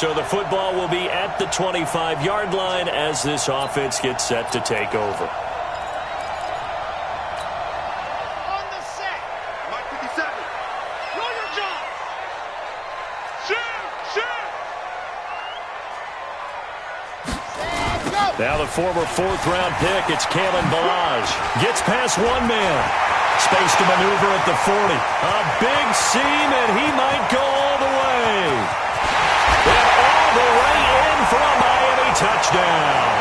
So the football will be at the 25-yard line as this offense gets set to take over. On the set. Mike 57. Roll your job. Shoot. Set, go. Now the former fourth-round pick, it's Kalen Balaj. Gets past one man. Space to maneuver at the 40. A big seam, and he might go all the way. And all the way in for a Miami touchdown.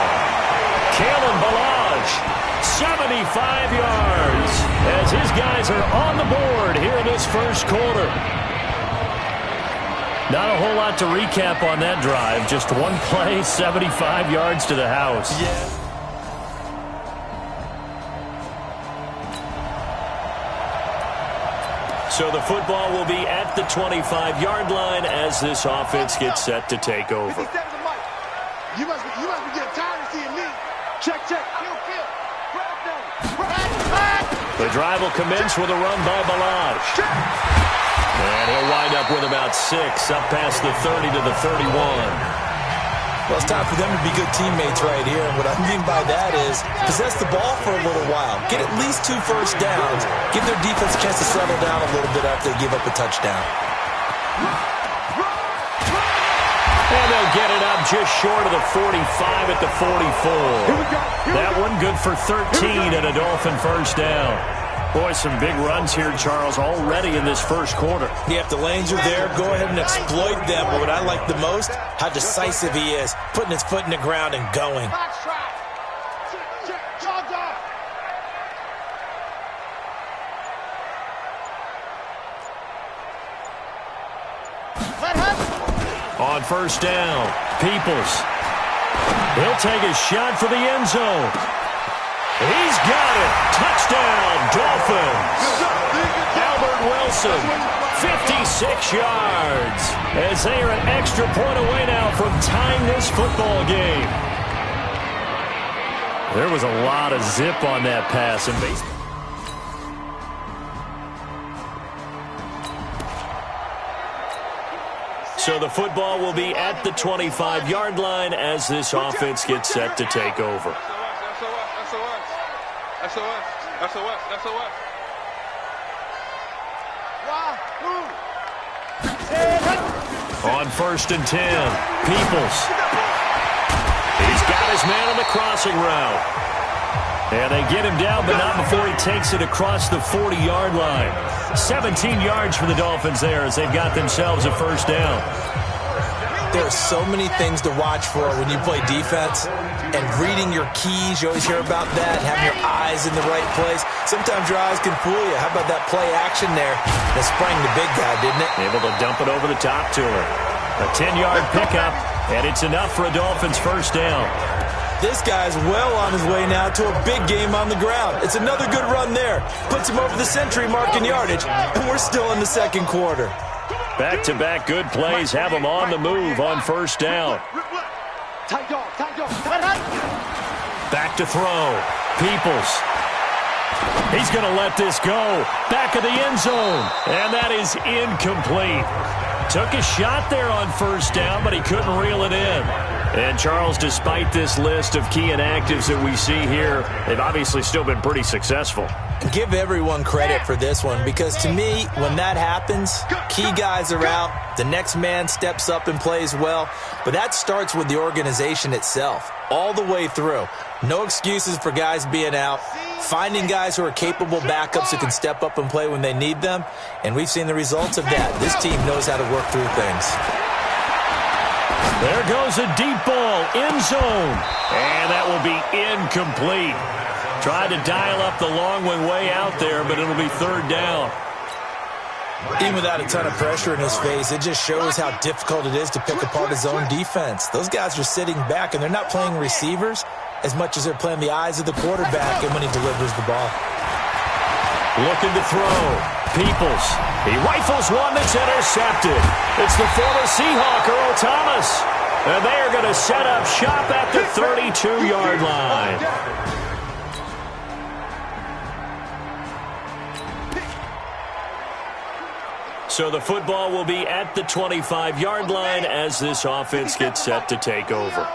Kalen Balaj, 75 yards, as his guys are on the board here in this first quarter. Not a whole lot to recap on that drive. Just one play, 75 yards to the house. Yeah. So the football will be at the 25-yard line as this offense gets set to take over. 57 to Mike. You must be getting tired of seeing me. Check. Kill. The drive will commence with a run by Balaj. And he'll wind up with about 6, up past the 30 to the 31. Well, it's time for them to be good teammates right here. And what I mean by that is possess the ball for a little while. Get at least 2 first downs. Give their defense a chance to settle down a little bit after they give up a touchdown. And they'll get it up just short of the 45 at the 44. That one good for 13 and a Dolphin first down. Boy, some big runs here, Charles, already in this first quarter. Yeah, if the lanes are there, go ahead and exploit them. But what I like the most, how decisive he is, putting his foot in the ground and going. On first down, Peoples. He'll take a shot for the end zone. He's got it. Touchdown, Dolphins. Albert Wilson, 56 yards, as they are an extra point away now from tying this football game. There was a lot of zip on that pass in baseball. So the football will be at the 25-yard line as this offense gets set to take over. SOS. On first and 10, Peoples. He's got his man on the crossing route. And they get him down, but not before he takes it across the 40-yard line. 17 yards for the Dolphins there as they've got themselves a first down. There are so many things to watch for when you play defense. And reading your keys, you always hear about that. Having your eyes in the right place. Sometimes your eyes can fool you. How about that play action there? That sprang the big guy, didn't it? Able to dump it over the top to her. A 10-yard pickup, and it's enough for a Dolphins first down. This guy's well on his way now to a big game on the ground. It's another good run there. Puts him over the century mark in yardage, and we're still in the second quarter. Back-to-back good plays have him on the move on first down. Back to throw. Peoples. He's going to let this go. Back of the end zone. And that is incomplete. Took a shot there on first down, but he couldn't reel it in. And, Charles, despite this list of key inactives that we see here, they've obviously still been pretty successful. Give everyone credit for this one because, to me, when that happens, key guys are out, the next man steps up and plays well, but that starts with the organization itself, all the way through. No excuses for guys being out, finding guys who are capable backups who can step up and play when they need them, and we've seen the results of that. This team knows how to work through things. There goes a deep ball, end zone, and that will be incomplete. Tried to dial up the long one way out there, but it'll be third down. Even without a ton of pressure in his face, it just shows how difficult it is to pick apart his own defense. Those guys are sitting back, and they're not playing receivers as much as they're playing the eyes of the quarterback and when he delivers the ball. Looking to throw. Peoples. He rifles one that's intercepted. It's the former Seahawk, Earl Thomas. And they are going to set up shop at the 32-yard line. So the football will be at the 25-yard line as this offense gets set to take over.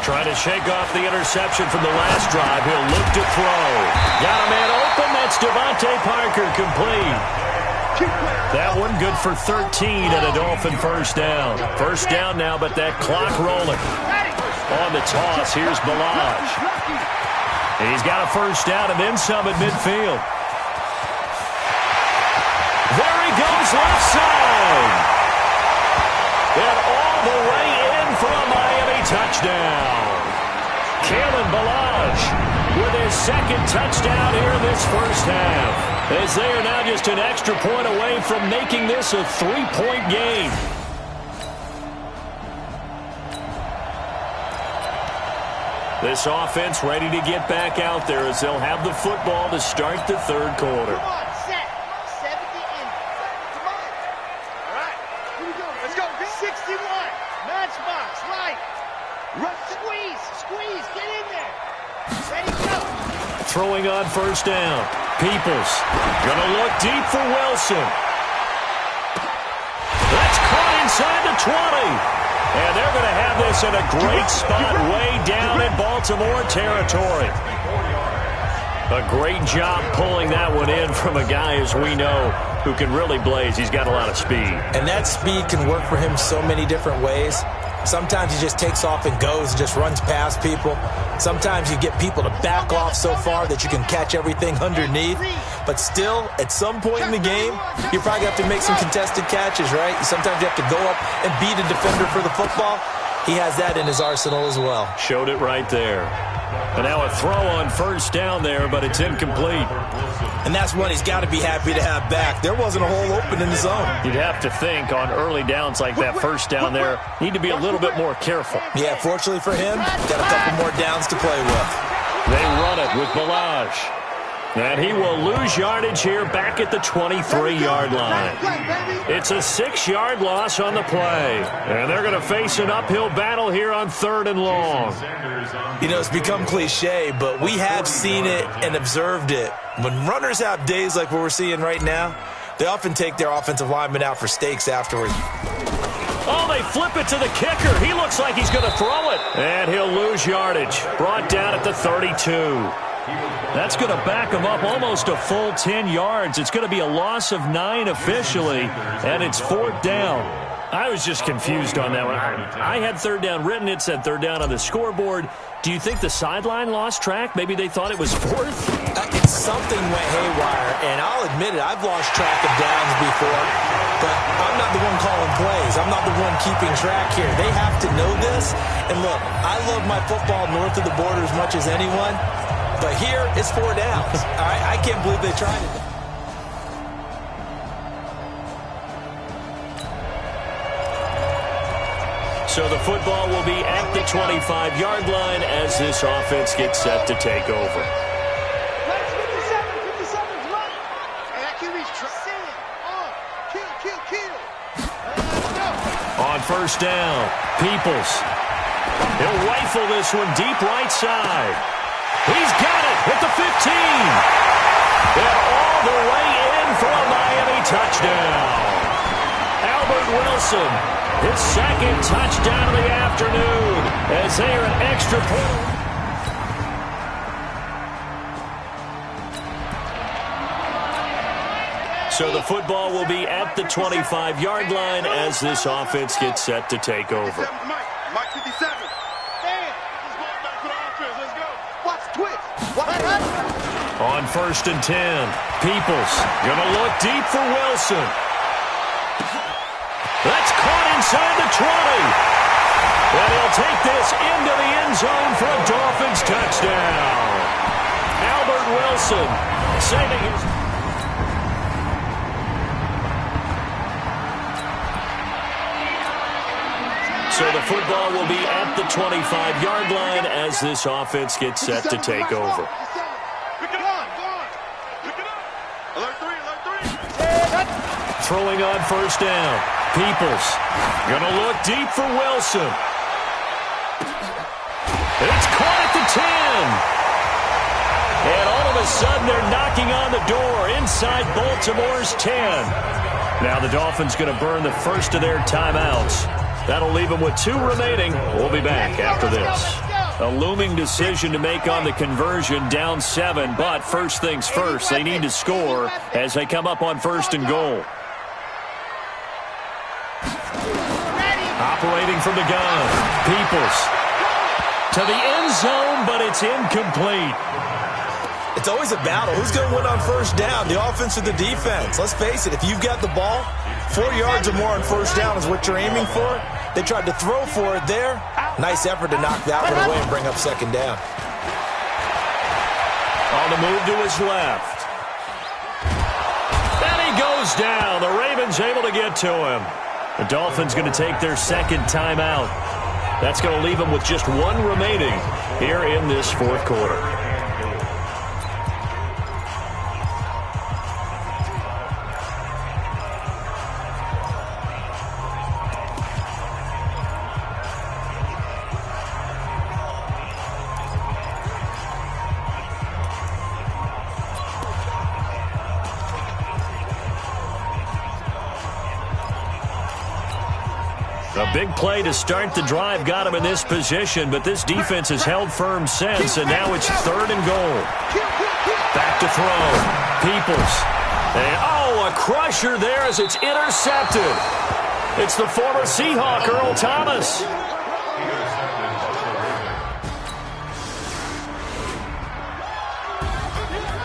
Trying to shake off the interception from the last drive. He'll look to throw. Got a man open. That's Devontae Parker, complete. That one good for 13 and a Dolphin first down. First down now, but that clock rolling. On the toss, here's Balaj. He's got a first down and then some at midfield. There he goes, left side. And all the way in for a Miami touchdown. Kalen Balaj with his second touchdown here in this first half. As they are now just an extra point away from making this a 3-point game. This offense ready to get back out there as they'll have the football to start the third quarter. Come on, set. 70 in. Come on. All right. Here we go. Let's go. 61. Matchbox. Right. Squeeze. Get in there. Ready, go. Throwing on first down. Peoples. Gonna look deep for Wilson. That's caught inside the 20. And they're going to have this in a great spot way down in Baltimore territory. A great job pulling that one in from a guy, as we know, who can really blaze. He's got a lot of speed. And that speed can work for him so many different ways. Sometimes he just takes off and goes and just runs past people. Sometimes you get people to back off so far that you can catch everything underneath. But still, at some point in the game, you probably have to make some contested catches, right? Sometimes you have to go up and beat a defender for the football. He has that in his arsenal as well. Showed it right there. And now a throw on first down there, but it's incomplete. And that's one he's got to be happy to have back. There wasn't a hole open in the zone. You'd have to think on early downs like that first down there, need to be a little bit more careful. Yeah, fortunately for him, got a couple more downs to play with. They run it with Balaj. And he will lose yardage here back at the 23-yard line. It's a 6-yard loss on the play. And they're going to face an uphill battle here on 3rd and long. You know, it's become cliche, but we have seen it and observed it. When runners have days like what we're seeing right now, they often take their offensive linemen out for steaks afterwards. Oh, they flip it to the kicker. He looks like he's going to throw it. And he'll lose yardage. Brought down at the 32. That's going to back him up almost a full 10 yards. It's going to be a loss of 9 officially, and it's 4th down. I was just confused on that one. I had 3rd down written. It said 3rd down on the scoreboard. Do you think the sideline lost track? Maybe they thought it was 4th? Something went haywire, and I'll admit it, I've lost track of downs before, but I'm not the one calling plays. I'm not the one keeping track here. They have to know this. And look, I love my football north of the border as much as anyone, but here it's 4 downs. All right? I can't believe they tried it. So the football will be at the 25-yard line as this offense gets set to take over. On first down, Peoples. He'll rifle this one deep right side. He's got it at the 15. And all the way in for a Miami touchdown. Albert Wilson, his second touchdown of the afternoon as they are an extra point. So the football will be at the 25-yard line as this offense gets set to take over. Mike 57. Damn. This ball back for the offense. Let's go. Watch twitch. On 1st and 10, Peoples gonna look deep for Wilson. That's caught inside the 20. And he'll take this into the end zone for a Dolphins touchdown. Albert Wilson saving his... So the football will be at the 25-yard line as this offense gets set to take over. Pick it up. Pick it up. Alert 3. Throwing on first down. Peoples gonna look deep for Wilson. It's caught at the 10. And all of a of a sudden, they're knocking on the door inside Baltimore's 10. Now the Dolphins going to burn the first of their timeouts. That'll leave them with 2 remaining. We'll be back after this. A looming decision to make on the conversion, down 7. But first things first, they need to score as they come up on 1st and goal. Operating from the gun, Peoples to the end zone, but it's incomplete. It's always a battle. Who's going to win on 1st down, the offense or the defense? Let's face it, if you've got the ball, 4 yards or more on 1st down is what you're aiming for. They tried to throw for it there. Nice effort to knock that one away and bring up 2nd down. On the move to his left. And he goes down. The Ravens able to get to him. The Dolphins going to take their 2nd timeout. That's going to leave them with just 1 remaining here in this 4th quarter. A big play to start the drive got him in this position, but this defense has held firm since, and now it's 3rd and goal. Back to throw. Peoples. And, a crusher there as it's intercepted. It's the former Seahawk, Earl Thomas.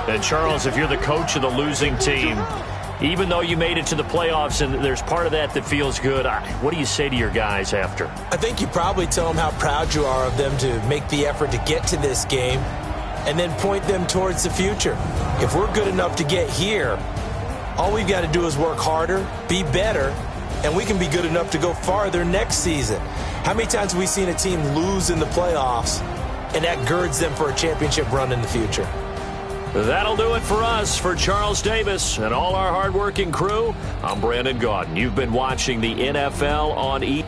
And, Charles, if you're the coach of the losing team, even though you made it to the playoffs and there's part of that feels good, what do you say to your guys after? I think you probably tell them how proud you are of them to make the effort to get to this game and then point them towards the future. If we're good enough to get here, all we've got to do is work harder, be better, and we can be good enough to go farther next season. How many times have we seen a team lose in the playoffs, and that girds them for a championship run in the future? That'll do it for us. For Charles Davis and all our hardworking crew, I'm Brandon Gaudin. You've been watching the NFL on E!